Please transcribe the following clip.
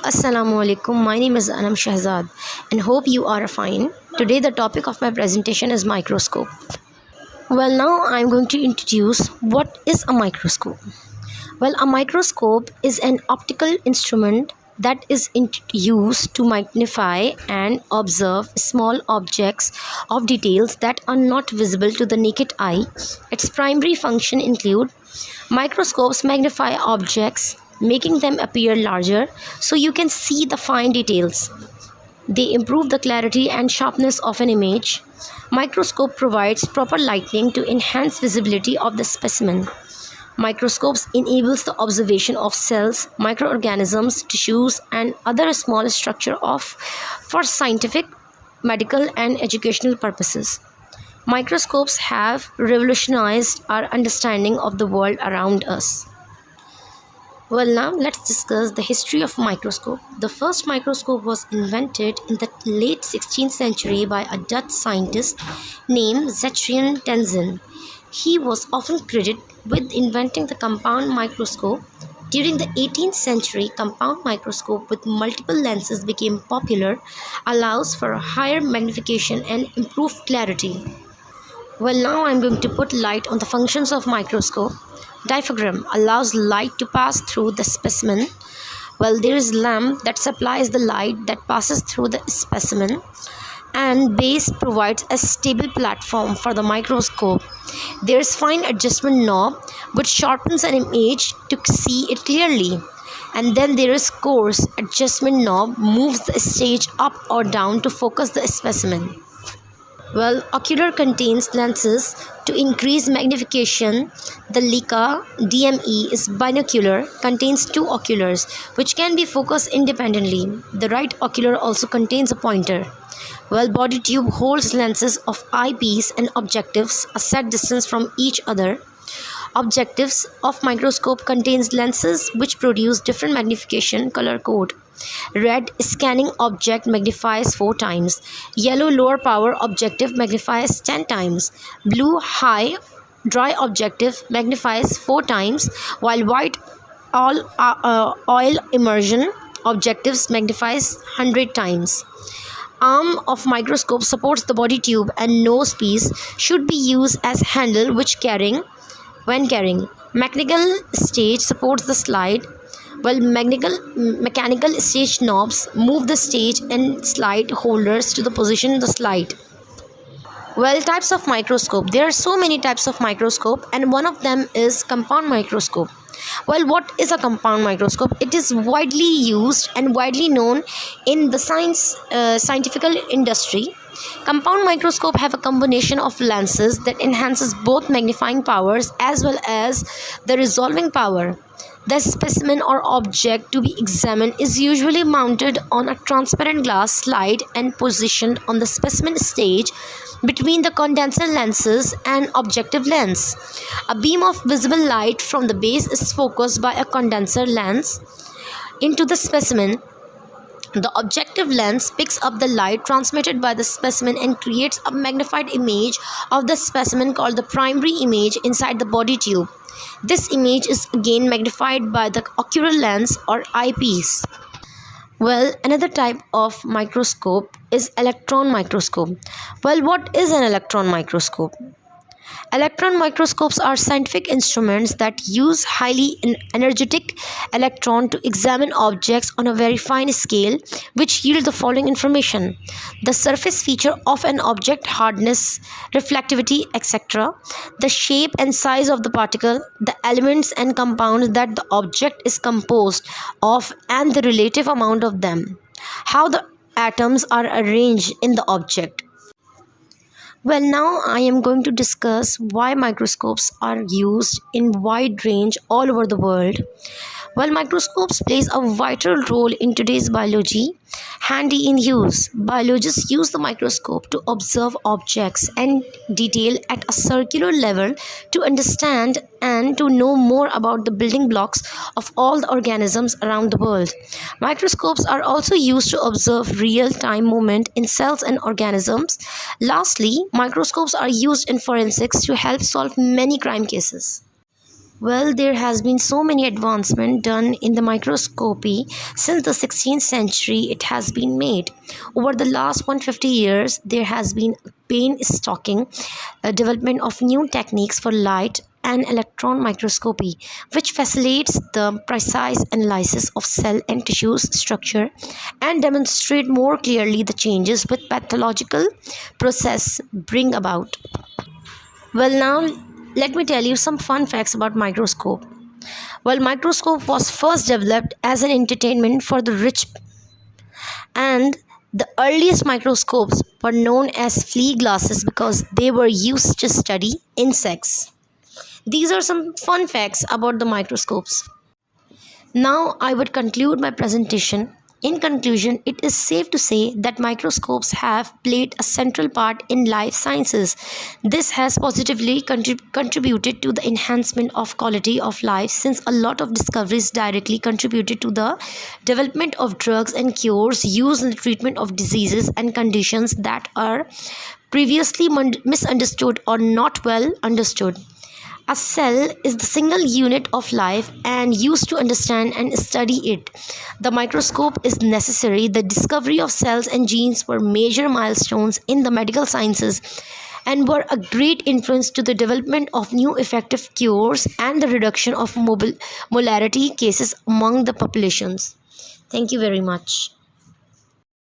Assalamu alaikum. My name is Anam Shahzad and hope you are fine. Today the topic of my presentation is microscope. Well, now I am going to introduce what is a microscope. Well, a microscope is an optical instrument that is used to magnify and observe small objects of details that are not visible to the naked eye. Its primary function include microscopes magnify objects, making them appear larger so you can see the fine details. They improve the clarity and sharpness of an image. Microscope provides proper lighting to enhance visibility of the specimen. Microscopes enables the observation of cells, microorganisms, tissues, and other small structure for scientific, medical, and educational purposes. Microscopes have revolutionized our understanding of the world around us. Well, now let's discuss the history of microscope. The first microscope was invented in the late 16th century by a Dutch scientist named Zetran Tenzen. He was often credited with inventing the compound microscope. During the 18th century, compound microscope with multiple lenses became popular, allows for higher magnification and improved clarity. Well, now I'm going to put light on the functions of microscope. Diaphragm allows light to pass through the specimen. Well, there is lamp that supplies the light that passes through the specimen, and base provides a stable platform for the microscope. There is fine adjustment knob which sharpens an image to see it clearly, and then there is coarse adjustment knob moves the stage up or down to focus the specimen. Well, ocular contains lenses to increase magnification. The Leica DME is binocular, contains two oculars which can be focused independently. The right ocular also contains a pointer. Well, body tube holds lenses of eyepiece and objectives a set distance from each other. Objectives of microscope contains lenses which produce different magnification color code. Red scanning object magnifies 4 times. Yellow lower power objective magnifies 10 times. Blue high dry objective magnifies 4 times, while white oil immersion objectives magnifies 100 times. Arm of microscope supports the body tube and nose piece should be used as handle when carrying. Mechanical stage supports the slide. Well, mechanical stage knobs move the stage and slide holders to the position of the slide. Well, types of microscope. There are so many types of microscope, and one of them is compound microscope. Well, what is a compound microscope? It is widely used and widely known in the scientific industry. Compound microscope have a combination of lenses that enhances both magnifying powers as well as the resolving power. The specimen or object to be examined is usually mounted on a transparent glass slide and positioned on the specimen stage between the condenser lenses and objective lens. A beam of visible light from the base is focused by a condenser lens into the specimen. The objective lens picks up the light transmitted by the specimen and creates a magnified image of the specimen called the primary image inside the body tube. This image is again magnified by the ocular lens or eyepiece. Well, another type of microscope is electron microscope. Well, what is an electron microscope? Electron microscopes are scientific instruments that use highly energetic electron to examine objects on a very fine scale, which yield the following information: the surface feature of an object, hardness, reflectivity, etc., the shape and size of the particle, the elements and compounds that the object is composed of, and the relative amount of them, how the atoms are arranged in the object. Well, now I am going to discuss why microscopes are used in wide range all over the world. Well, microscopes plays a vital role in today's biology. Handy in use. Biologists use the microscope to observe objects and detail at a circular level to understand and to know more about the building blocks of all the organisms around the world. Microscopes are also used to observe real-time movement in cells and organisms. Lastly, microscopes are used in forensics to help solve many crime cases. Well, there has been so many advancement done in the microscopy since the 16th century it has been made. Over the last 150 years, there has been painstaking development of new techniques for light and electron microscopy, which facilitates the precise analysis of cell and tissue structure and demonstrate more clearly the changes with pathological process bring about. Well, now let me tell you some fun facts about microscope. Well, microscope was first developed as an entertainment for the rich, and the earliest microscopes were known as flea glasses because they were used to study insects. These are some fun facts about the microscopes. Now I would conclude my presentation. In conclusion, it is safe to say that microscopes have played a central part in life sciences. This has positively contributed to the enhancement of quality of life, since a lot of discoveries directly contributed to the development of drugs and cures used in the treatment of diseases and conditions that are previously misunderstood or not well understood. A cell is the single unit of life and used to understand and study it. The microscope is necessary. The discovery of cells and genes were major milestones in the medical sciences and were a great influence to the development of new effective cures and the reduction of molarity cases among the populations. Thank you very much.